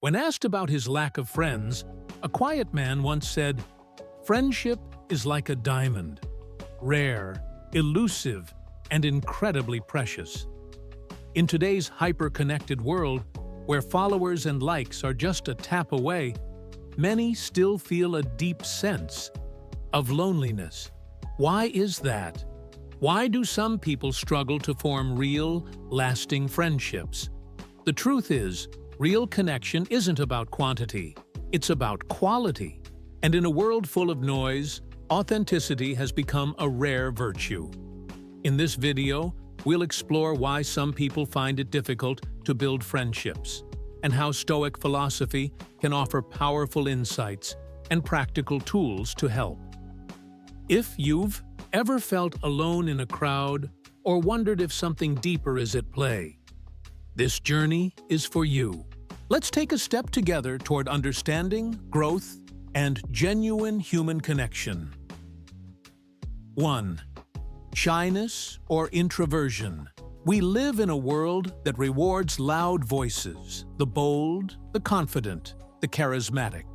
When asked about his lack of friends, a quiet man once said, "Friendship is like a diamond, rare, elusive, and incredibly precious." In today's hyper-connected world, where followers and likes are just a tap away, many still feel a deep sense of loneliness. Why is that? Why do some people struggle to form real, lasting friendships? The truth is, real connection isn't about quantity, it's about quality. And in a world full of noise, authenticity has become a rare virtue. In this video, we'll explore why some people find it difficult to build friendships, and how Stoic philosophy can offer powerful insights and practical tools to help. If you've ever felt alone in a crowd or wondered if something deeper is at play, this journey is for you. Let's take a step together toward understanding, growth, and genuine human connection. 1. Shyness or introversion. We live in a world that rewards loud voices, the bold, the confident, the charismatic.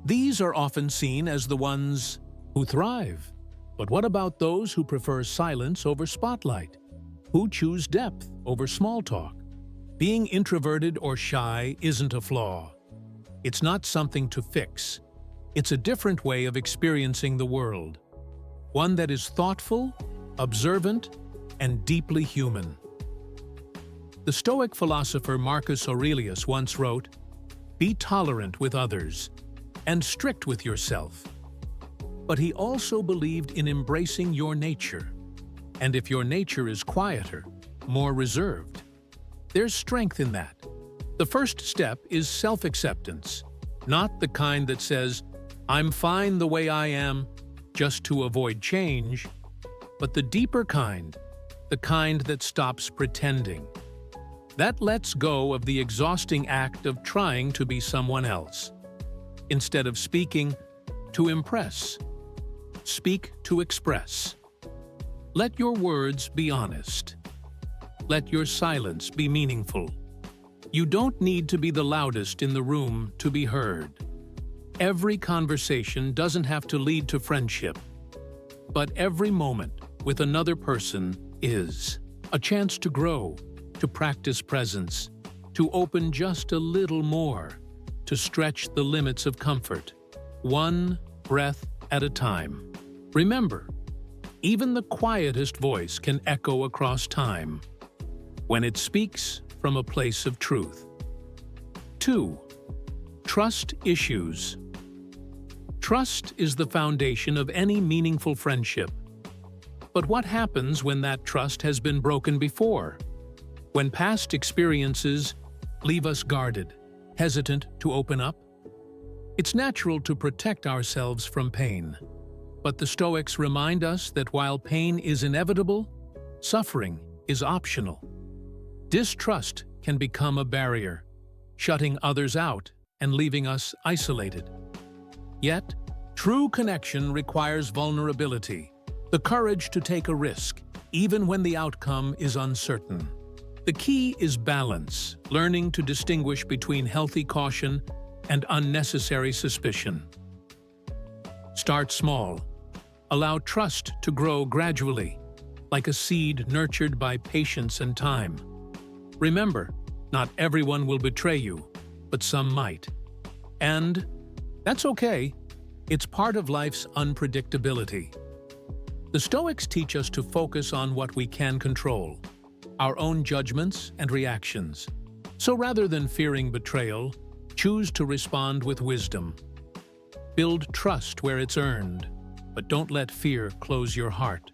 These are often seen as the ones who thrive. But what about those who prefer silence over spotlight? Who choose depth over small talk? Being introverted or shy isn't a flaw. It's not something to fix. It's a different way of experiencing the world. One that is thoughtful, observant, and deeply human. The Stoic philosopher Marcus Aurelius once wrote, "Be tolerant with others, and strict with yourself." But he also believed in embracing your nature. And if your nature is quieter, more reserved, there's strength in that. The first step is self-acceptance, not the kind that says, "I'm fine the way I am," just to avoid change, but the deeper kind, the kind that stops pretending. That lets go of the exhausting act of trying to be someone else. Instead of speaking to impress, speak to express. Let your words be honest. Let your silence be meaningful. You don't need to be the loudest in the room to be heard. Every conversation doesn't have to lead to friendship, but every moment with another person is a chance to grow, to practice presence, to open just a little more, to stretch the limits of comfort, one breath at a time. Remember, even the quietest voice can echo across time when it speaks from a place of truth. 2. Trust issues. Trust is the foundation of any meaningful friendship. But what happens when that trust has been broken before? When past experiences leave us guarded, hesitant to open up? It's natural to protect ourselves from pain. But the Stoics remind us that while pain is inevitable, suffering is optional. Distrust can become a barrier, shutting others out and leaving us isolated. Yet, true connection requires vulnerability, the courage to take a risk, even when the outcome is uncertain. The key is balance, learning to distinguish between healthy caution and unnecessary suspicion. Start small. Allow trust to grow gradually, like a seed nurtured by patience and time. Remember, not everyone will betray you, but some might. And that's okay. It's part of life's unpredictability. The Stoics teach us to focus on what we can control, our own judgments and reactions. So rather than fearing betrayal, choose to respond with wisdom. Build trust where it's earned, but don't let fear close your heart.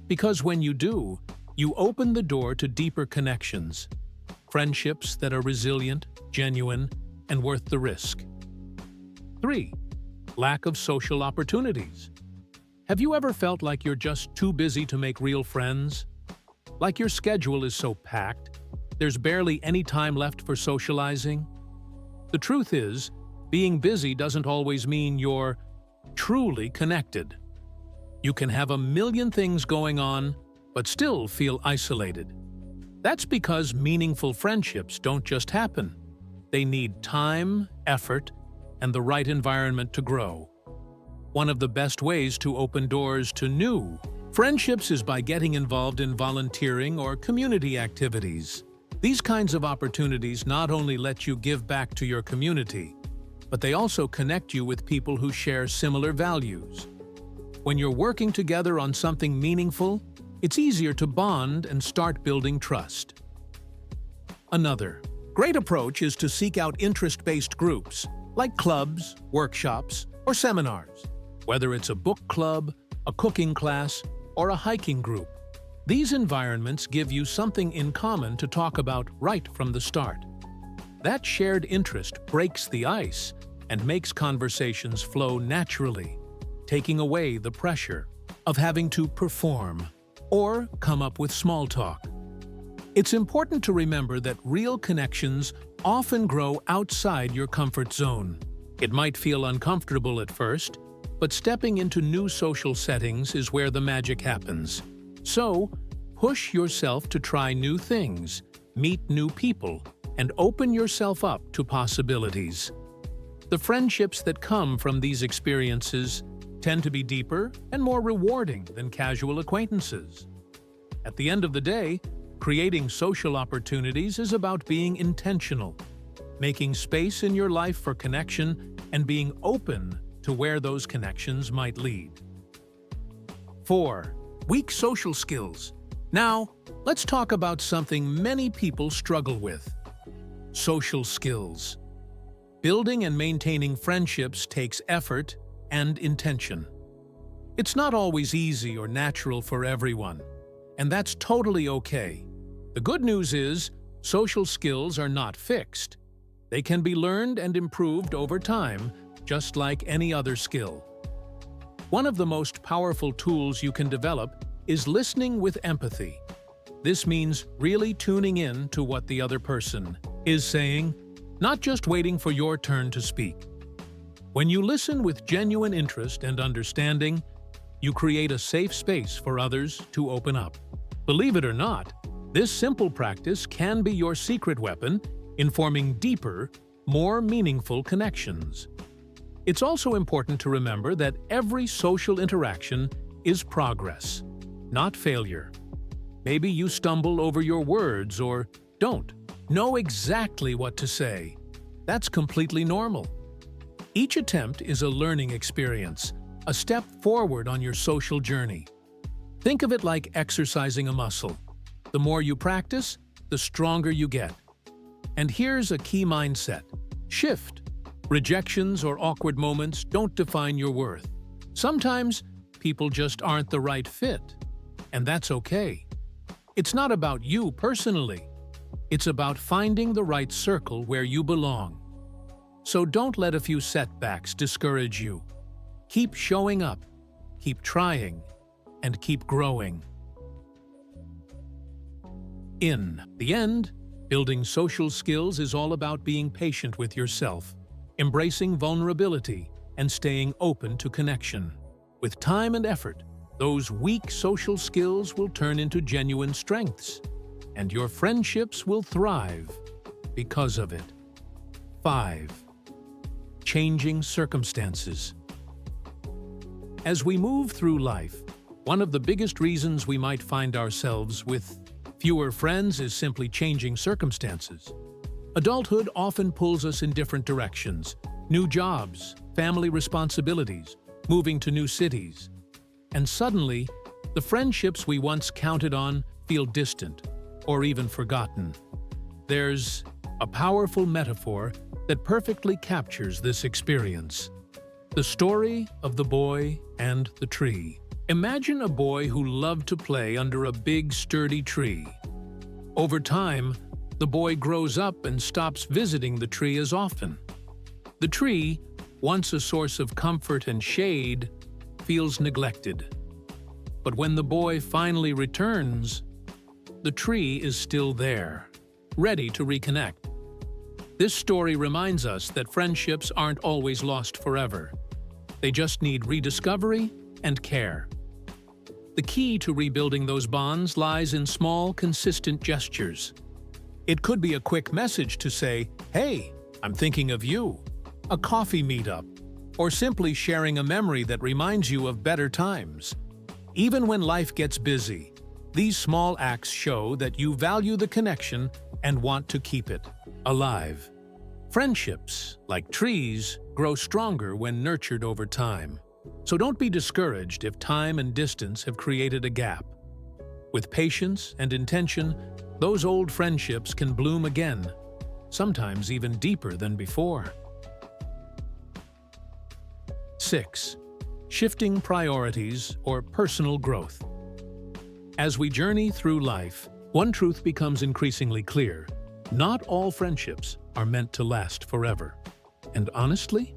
Because when you do, you open the door to deeper connections, friendships that are resilient, genuine, and worth the risk. 3. Lack of social opportunities. Have you ever felt like you're just too busy to make real friends? Like your schedule is so packed, there's barely any time left for socializing? The truth is, being busy doesn't always mean you're truly connected. You can have a million things going on, but still feel isolated. That's because meaningful friendships don't just happen. They need time, effort, and the right environment to grow. One of the best ways to open doors to new friendships is by getting involved in volunteering or community activities. These kinds of opportunities not only let you give back to your community, but they also connect you with people who share similar values. When you're working together on something meaningful, it's easier to bond and start building trust. Another great approach is to seek out interest-based groups, like clubs, workshops, or seminars. Whether it's a book club, a cooking class, or a hiking group, these environments give you something in common to talk about right from the start. That shared interest breaks the ice and makes conversations flow naturally, taking away the pressure of having to perform or come up with small talk. It's important to remember that real connections often grow outside your comfort zone. It might feel uncomfortable at first, but stepping into new social settings is where the magic happens. So, push yourself to try new things, meet new people, and open yourself up to possibilities. The friendships that come from these experiences tend to be deeper and more rewarding than casual acquaintances. At the end of the day, creating social opportunities is about being intentional, making space in your life for connection, and being open to where those connections might lead. 4. Weak social skills. Now, let's talk about something many people struggle with: social skills. Building and maintaining friendships takes effort and intention. It's not always easy or natural for everyone, and that's totally okay. The good news is, social skills are not fixed. They can be learned and improved over time, just like any other skill. One of the most powerful tools you can develop is listening with empathy. This means really tuning in to what the other person is saying, not just waiting for your turn to speak. When you listen with genuine interest and understanding, you create a safe space for others to open up. Believe it or not, this simple practice can be your secret weapon in forming deeper, more meaningful connections. It's also important to remember that every social interaction is progress, not failure. Maybe you stumble over your words or don't know exactly what to say. That's completely normal. Each attempt is a learning experience, a step forward on your social journey. Think of it like exercising a muscle. The more you practice, the stronger you get. And here's a key mindset shift. Rejections or awkward moments don't define your worth. Sometimes people just aren't the right fit, and that's okay. It's not about you personally. It's about finding the right circle where you belong. So don't let a few setbacks discourage you. Keep showing up, keep trying, and keep growing. In the end, building social skills is all about being patient with yourself, embracing vulnerability, and staying open to connection. With time and effort, those weak social skills will turn into genuine strengths, and your friendships will thrive because of it. 5. Changing circumstances. As we move through life, one of the biggest reasons we might find ourselves with fewer friends is simply changing circumstances. Adulthood often pulls us in different directions: new jobs, family responsibilities, moving to new cities. And suddenly, the friendships we once counted on feel distant or even forgotten. There's a powerful metaphor that perfectly captures this experience: the story of the boy and the tree. Imagine a boy who loved to play under a big, sturdy tree. Over time, the boy grows up and stops visiting the tree as often. The tree, once a source of comfort and shade, feels neglected. But when the boy finally returns, the tree is still there, ready to reconnect. This story reminds us that friendships aren't always lost forever. They just need rediscovery and care. The key to rebuilding those bonds lies in small, consistent gestures. It could be a quick message to say, "Hey, I'm thinking of you, a coffee meetup, or simply sharing a memory that reminds you of better times. Even when life gets busy, these small acts show that you value the connection and want to keep it alive. Friendships, like trees, grow stronger when nurtured over time. So don't be discouraged if time and distance have created a gap. With patience and intention, those old friendships can bloom again, sometimes even deeper than before. 6. Shifting priorities or personal growth. As we journey through life, one truth becomes increasingly clear. Not all friendships are meant to last forever. And honestly,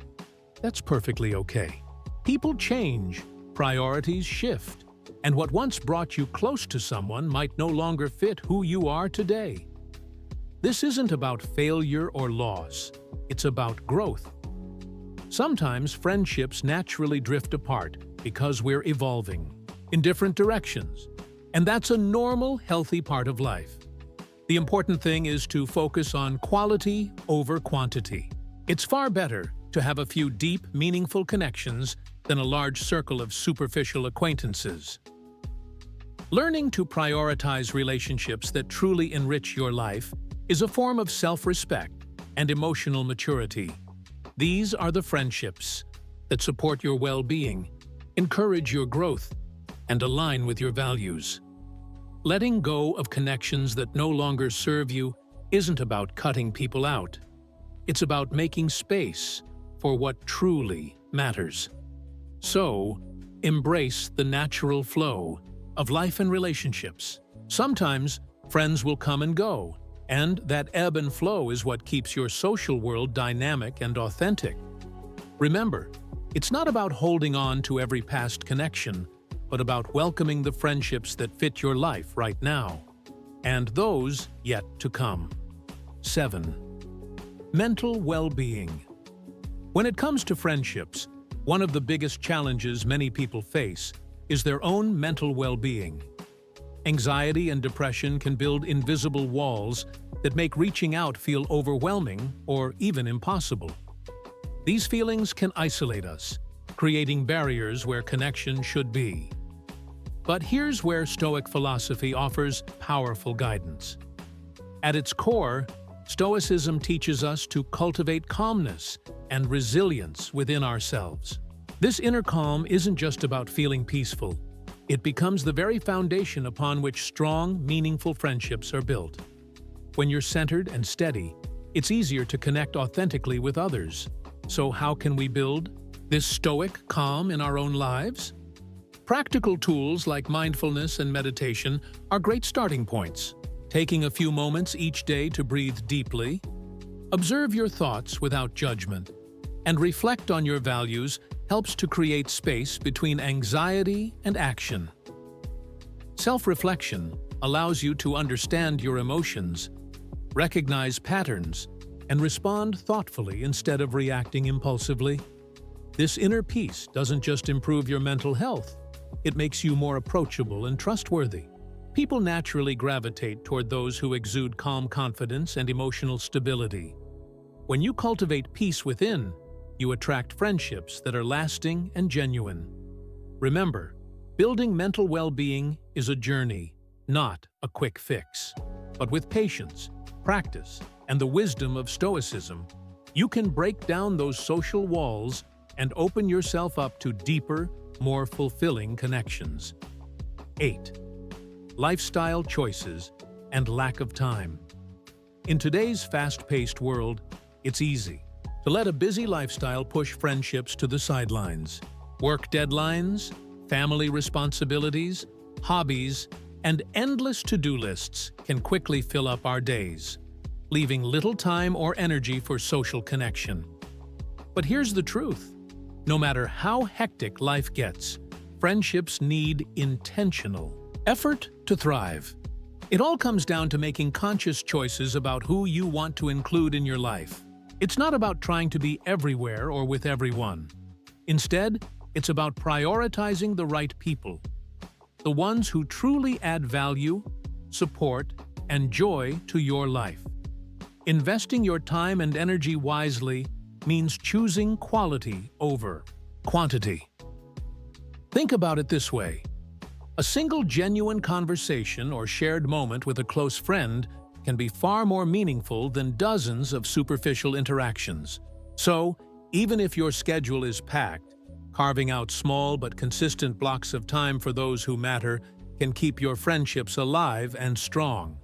that's perfectly okay. People change, priorities shift, and what once brought you close to someone might no longer fit who you are today. This isn't about failure or loss, it's about growth. Sometimes friendships naturally drift apart because we're evolving in different directions, and that's a normal, healthy part of life. The important thing is to focus on quality over quantity. It's far better to have a few deep, meaningful connections than a large circle of superficial acquaintances. Learning to prioritize relationships that truly enrich your life is a form of self-respect and emotional maturity. These are the friendships that support your well-being, encourage your growth, and align with your values. Letting go of connections that no longer serve you isn't about cutting people out. It's about making space for what truly matters. So, embrace the natural flow of life and relationships. Sometimes, friends will come and go, and that ebb and flow is what keeps your social world dynamic and authentic. Remember, it's not about holding on to every past connection, but about welcoming the friendships that fit your life right now, and those yet to come. 7. Mental well-being. When it comes to friendships, one of the biggest challenges many people face is their own mental well-being. Anxiety and depression can build invisible walls that make reaching out feel overwhelming or even impossible. These feelings can isolate us, creating barriers where connection should be. But here's where Stoic philosophy offers powerful guidance. At its core, Stoicism teaches us to cultivate calmness and resilience within ourselves. This inner calm isn't just about feeling peaceful. It becomes the very foundation upon which strong, meaningful friendships are built. When you're centered and steady, it's easier to connect authentically with others. So how can we build this stoic calm in our own lives? Practical tools like mindfulness and meditation are great starting points. Taking a few moments each day to breathe deeply, observe your thoughts without judgment, and reflect on your values helps to create space between anxiety and action. Self-reflection allows you to understand your emotions, recognize patterns, and respond thoughtfully instead of reacting impulsively. This inner peace doesn't just improve your mental health, it makes you more approachable and trustworthy. People naturally gravitate toward those who exude calm confidence and emotional stability. When you cultivate peace within, you attract friendships that are lasting and genuine. Remember, building mental well-being is a journey, not a quick fix. But with patience, practice, and the wisdom of Stoicism, you can break down those social walls and open yourself up to deeper, more fulfilling connections. 8. Lifestyle choices and lack of time. In today's fast-paced world, it's easy to let a busy lifestyle push friendships to the sidelines. Work deadlines, family responsibilities, hobbies, and endless to-do lists can quickly fill up our days, leaving little time or energy for social connection. But here's the truth. No matter how hectic life gets, friendships need intentional effort to thrive. It all comes down to making conscious choices about who you want to include in your life. It's not about trying to be everywhere or with everyone. Instead, it's about prioritizing the right people, the ones who truly add value, support, and joy to your life. Investing your time and energy wisely means choosing quality over quantity. Think about it this way. A single genuine conversation or shared moment with a close friend can be far more meaningful than dozens of superficial interactions. So, even if your schedule is packed, carving out small but consistent blocks of time for those who matter can keep your friendships alive and strong.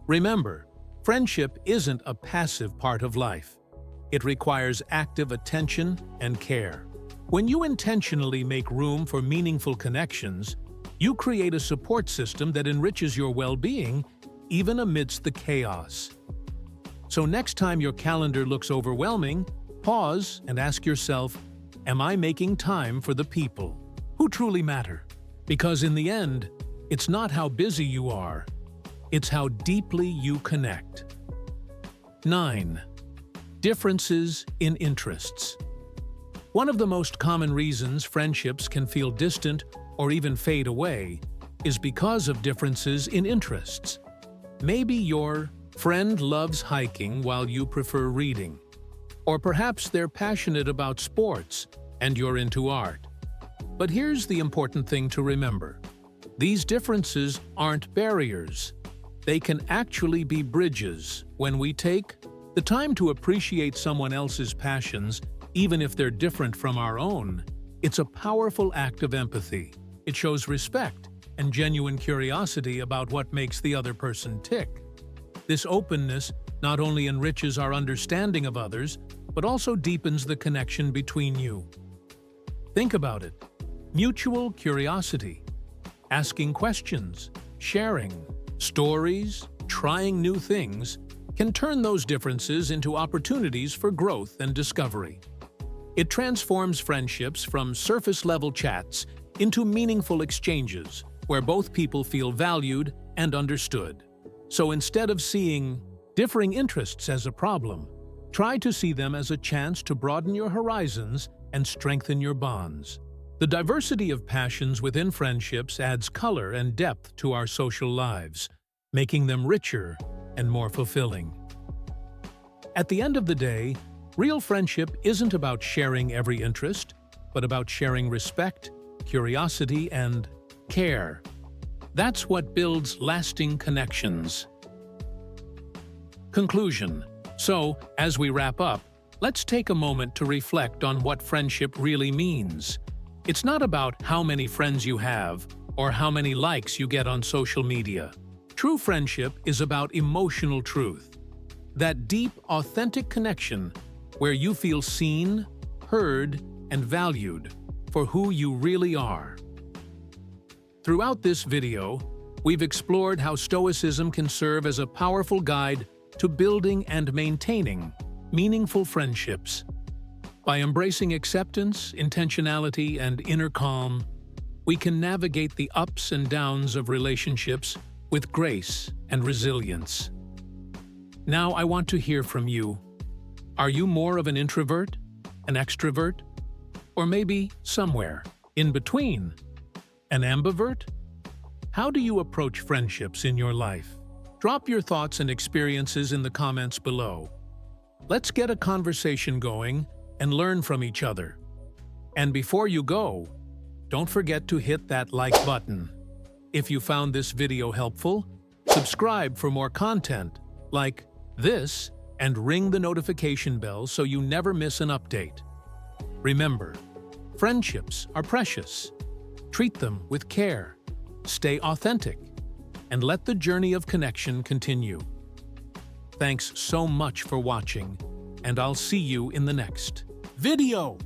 Remember, friendship isn't a passive part of life. It requires active attention and care. When you intentionally make room for meaningful connections, you create a support system that enriches your well-being even amidst the chaos. So next time your calendar looks overwhelming, pause and ask yourself, am I making time for the people who truly matter? Because in the end, it's not how busy you are, it's how deeply you connect. 9. Differences in interests. One of the most common reasons friendships can feel distant or even fade away is because of differences in interests. Maybe your friend loves hiking while you prefer reading. Or perhaps they're passionate about sports and you're into art. But here's the important thing to remember. These differences aren't barriers. They can actually be bridges when we take the time to appreciate someone else's passions, even if they're different from our own. It's a powerful act of empathy. It shows respect and genuine curiosity about what makes the other person tick. This openness not only enriches our understanding of others, but also deepens the connection between you. Think about it. Mutual curiosity, asking questions, sharing stories, trying new things, can turn those differences into opportunities for growth and discovery. It transforms friendships from surface-level chats into meaningful exchanges where both people feel valued and understood. So instead of seeing differing interests as a problem, try to see them as a chance to broaden your horizons and strengthen your bonds. The diversity of passions within friendships adds color and depth to our social lives, making them richer and more fulfilling. At the end of the day, real friendship isn't about sharing every interest, but about sharing respect, curiosity, and care. That's what builds lasting connections. Conclusion. So, as we wrap up, let's take a moment to reflect on what friendship really means. It's not about how many friends you have or how many likes you get on social media. True friendship is about emotional truth. That deep, authentic connection where you feel seen, heard, and valued for who you really are. Throughout this video, we've explored how Stoicism can serve as a powerful guide to building and maintaining meaningful friendships. By embracing acceptance, intentionality, and inner calm, we can navigate the ups and downs of relationships with grace and resilience. Now I want to hear from you. Are you more of an introvert, an extrovert, or maybe somewhere in between? An ambivert? How do you approach friendships in your life? Drop your thoughts and experiences in the comments below. Let's get a conversation going and learn from each other. And before you go, don't forget to hit that like button. If you found this video helpful, subscribe for more content like this and ring the notification bell so you never miss an update. Remember, friendships are precious. Treat them with care, stay authentic, and let the journey of connection continue. Thanks so much for watching, and I'll see you in the next video.